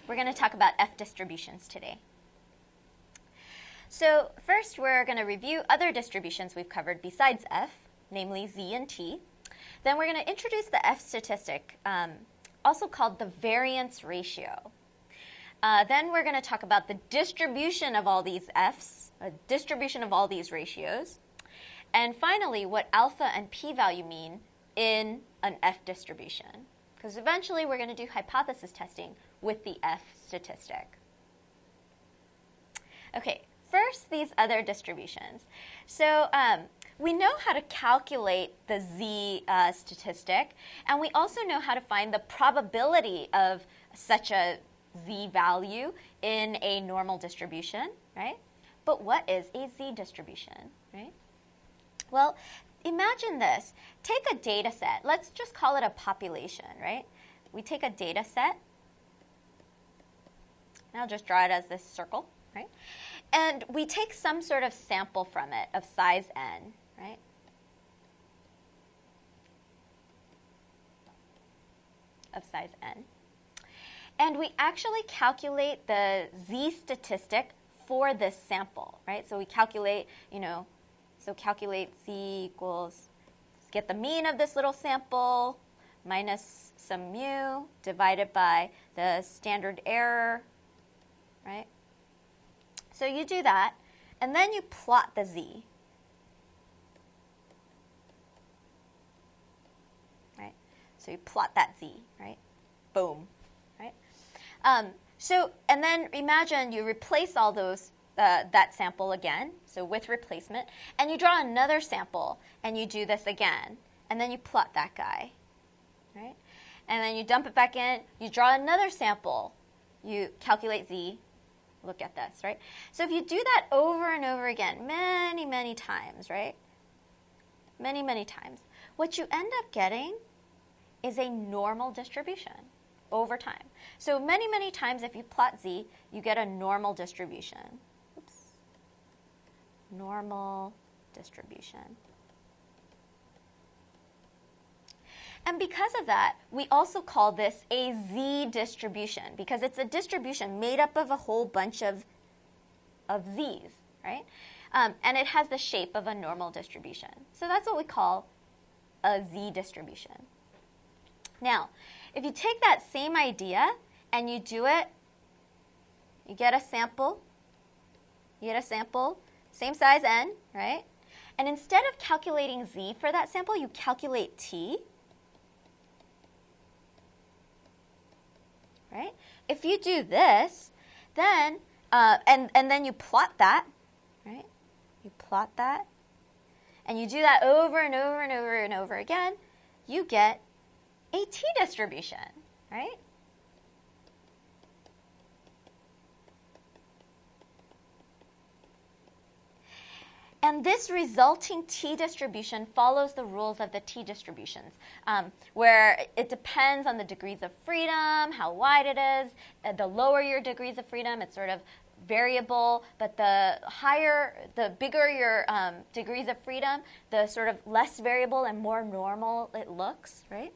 We're going to talk about F distributions today. So first, we're going to review other distributions we've covered besides F, namely Z and T. Then we're going to introduce the F statistic, also called the variance ratio. Then we're going to talk about the distribution of all these Fs, a distribution of all these ratios. And finally, what alpha and p-value mean in an F distribution. Because eventually we're going to do hypothesis testing with the F statistic. Okay, first these other distributions. So we know how to calculate the Z statistic, and we also know how to find the probability of such a Z value in a normal distribution, right? But what is a Z distribution, right? Well, imagine this. Take a data set. Let's just call it a population, right? We take a data set, and I'll just draw it as this circle, right? And we take some sort of sample from it of size n, right? Of size n. And we actually calculate the Z statistic for this sample, right? So we calculate, calculate Z equals, get the mean of this little sample minus some mu divided by the standard error, right? So you do that, and then you plot the Z, right? So you plot that Z, right? Boom, right? And then imagine you replace all those, that sample again, so with replacement, and you draw another sample, and you do this again, and then you plot that guy, right? And then you dump it back in, you draw another sample, you calculate Z, look at this, right? So if you do that over and over again, many, many times, right? Many, many times, what you end up getting is a normal distribution over time. So many, many times if you plot Z, you get a normal distribution. Oops. Normal distribution. And because of that, we also call this a Z distribution because it's a distribution made up of a whole bunch of Z's, right? And it has the shape of a normal distribution. So that's what we call a Z distribution. Now, if you take that same idea and you do it, you get a sample, same size n, right? And instead of calculating Z for that sample, you calculate T, right? If you do this, then, and then you plot that, right? You plot that, and you do that over and over and over and over again, you get a T distribution, right? And this resulting T distribution follows the rules of the T distributions, where it depends on the degrees of freedom, how wide it is. The lower your degrees of freedom, it's sort of variable, but the bigger your degrees of freedom, the sort of less variable and more normal it looks, right?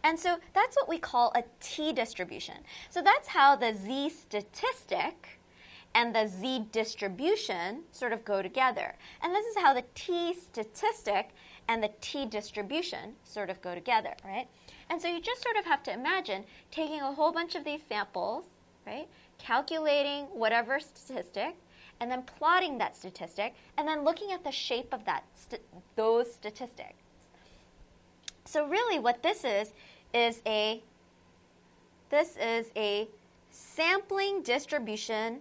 And so that's what we call a T distribution. So that's how the Z statistic and the Z distribution sort of go together. And this is how the T statistic and the T distribution sort of go together, right? And so you just sort of have to imagine taking a whole bunch of these samples, right, calculating whatever statistic, and then plotting that statistic, and then looking at the shape of those statistics. So really what this is a sampling distribution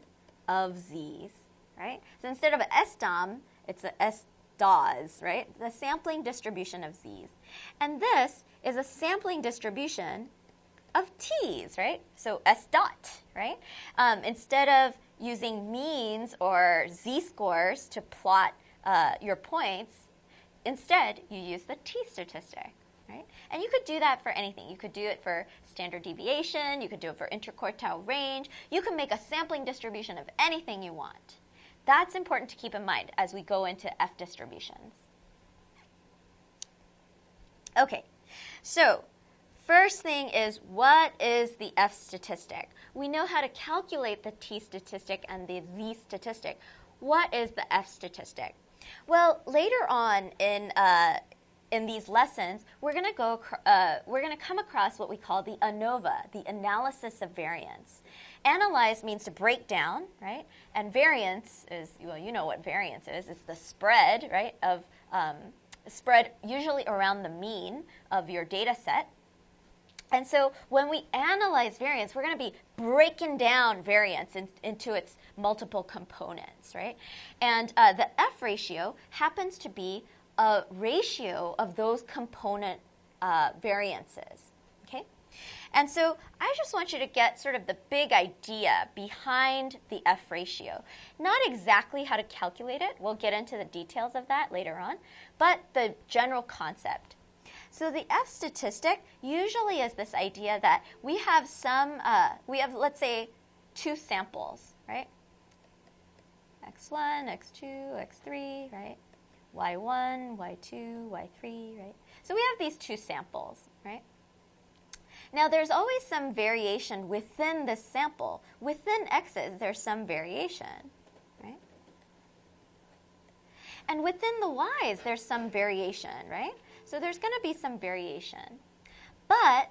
of Z's, right? So instead of an SDOM, it's a SDOS, right? The sampling distribution of Z's. And this is a sampling distribution of T's, right? So S dot, right? Instead of using means or Z-scores to plot your points, instead you use the T statistic. Right? And you could do that for anything. You could do it for standard deviation. You could do it for interquartile range. You can make a sampling distribution of anything you want. That's important to keep in mind as we go into F distributions. Okay, so first thing is, what is the F statistic? We know how to calculate the T statistic and the Z statistic. What is the F statistic? Well, later on in these lessons, we're going to come across what we call the ANOVA, the analysis of variance. Analyze means to break down, right? And variance is, well, you know what variance is. It's the spread, right, of spread usually around the mean of your data set. And so when we analyze variance, we're going to be breaking down variance into its multiple components, right? And the F ratio happens to be a ratio of those component variances, okay? And so I just want you to get sort of the big idea behind the F ratio. Not exactly how to calculate it. We'll get into the details of that later on, but the general concept. So the F statistic usually is this idea that we have let's say, two samples, right? X1, X2, X3, right? Y1, Y2, Y3, right? So we have these two samples, right? Now there's always some variation within this sample. Within X's, there's some variation, right? And within the Y's, there's some variation, right? So there's going to be some variation. But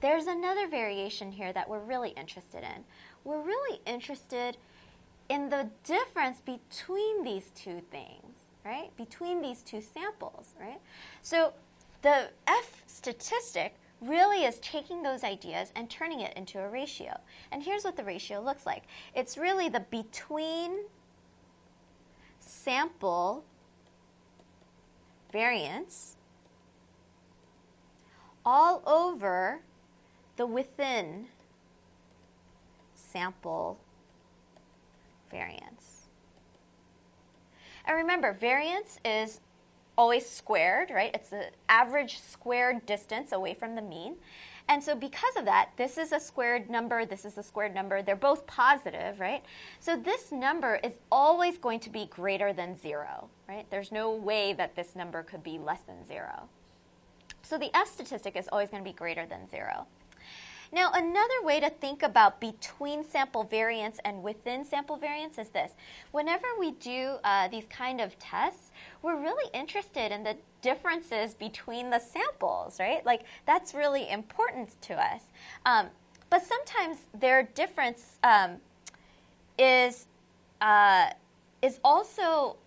there's another variation here that we're really interested in. We're really interested in the difference between these two things, right? Between these two samples, right? So the F statistic really is taking those ideas and turning it into a ratio. And here's what the ratio looks like. It's really the between sample variance all over the within sample variance. And remember, variance is always squared, right? It's the average squared distance away from the mean. And so because of that, this is a squared number, this is a squared number. They're both positive, right? So this number is always going to be greater than 0, right? There's no way that this number could be less than 0. So the F statistic is always going to be greater than 0. Now, another way to think about between sample variance and within sample variance is this. Whenever we do these kind of tests, we're really interested in the differences between the samples, right? Like, that's really important to us. But sometimes their difference is also,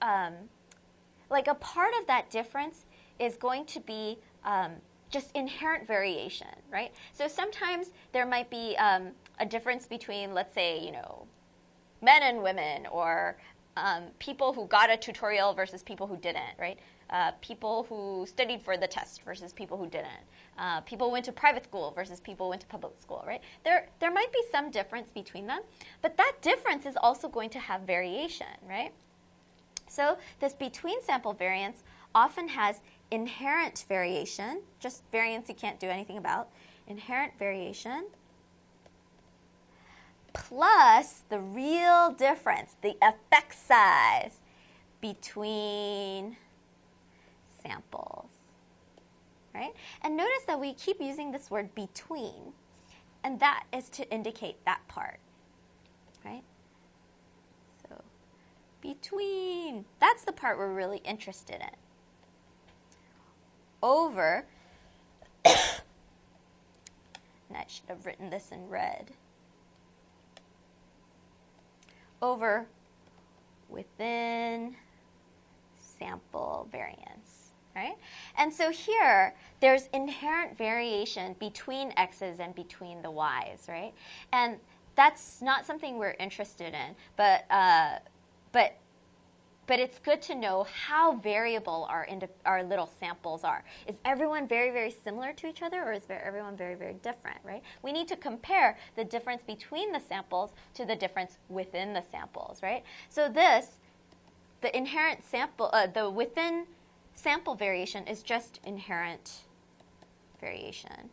like, a part of that difference is going to be just inherent variation, right? So sometimes there might be a difference between, let's say, men and women, or people who got a tutorial versus people who didn't, right? People who studied for the test versus people who didn't. People who went to private school versus people who went to public school, right? There might be some difference between them, but that difference is also going to have variation, right? So this between sample variance often has inherent variation, just variance you can't do anything about, inherent variation, plus the real difference, the effect size between samples, right? And notice that we keep using this word between, and that is to indicate that part, right? So between, that's the part we're really interested in. Over, and I should have written this in red, over within sample variance, right? And so here, there's inherent variation between X's and between the Y's, right? And that's not something we're interested in, but it's good to know how variable our little samples are. Is everyone very, very similar to each other, or is everyone very, very different, right? We need to compare the difference between the samples to the difference within the samples, right? So the inherent sample, the within sample variation is just inherent variation.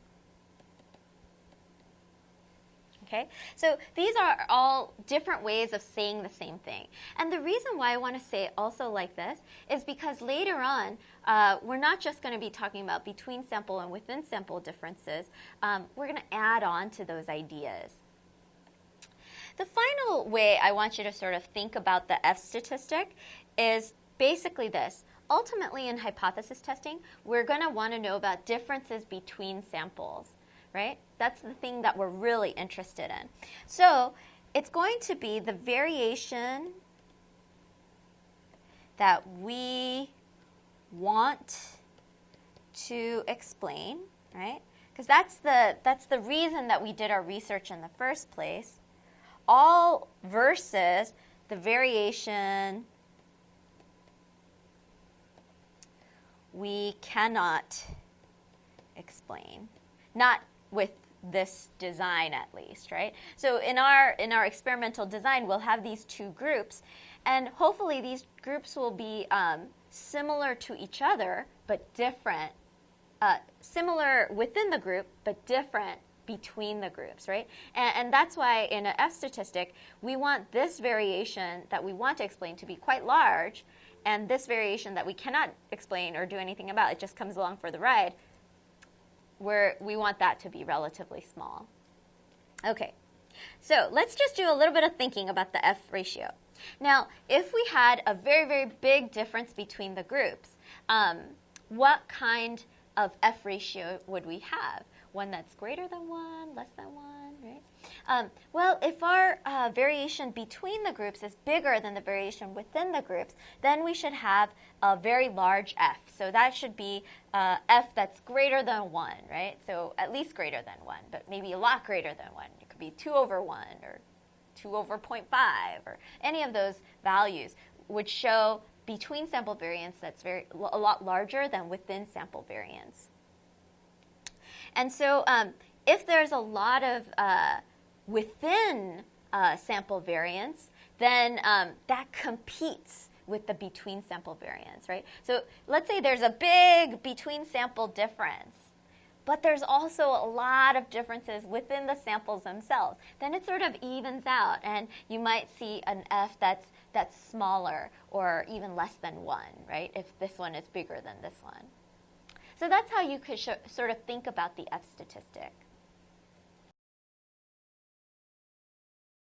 Okay, so these are all different ways of saying the same thing. And the reason why I want to say it also like this is because later on, we're not just going to be talking about between sample and within sample differences. We're going to add on to those ideas. The final way I want you to sort of think about the F statistic is basically this. Ultimately, in hypothesis testing, we're going to want to know about differences between samples, right? That's the thing that we're really interested in. So it's going to be the variation that we want to explain, right? Because that's the reason that we did our research in the first place, all versus the variation we cannot explain, not with this design at least, right? So in our experimental design, we'll have these two groups, and hopefully these groups will be similar to each other, but different, similar within the group, but different between the groups, right? And that's why in an F statistic, we want this variation that we want to explain to be quite large, and this variation that we cannot explain or do anything about, it just comes along for the ride, where we want that to be relatively small. Okay, so let's just do a little bit of thinking about the F ratio. Now, if we had a very, very big difference between the groups, what kind of F ratio would we have? One that's greater than 1, less than 1, right? Well, if our variation between the groups is bigger than the variation within the groups, then we should have a very large F. So that should be F that's greater than 1, right? So at least greater than 1, but maybe a lot greater than 1. It could be 2 over 1 or 2 over 0.5 or any of those values would show between sample variance that's a lot larger than within sample variance. And so if there's a lot of within sample variance, then that competes with the between sample variance, right? So let's say there's a big between sample difference, but there's also a lot of differences within the samples themselves. Then it sort of evens out, and you might see an F that's smaller or even less than 1, right, if this one is bigger than this one. So that's how you could sort of think about the F statistic.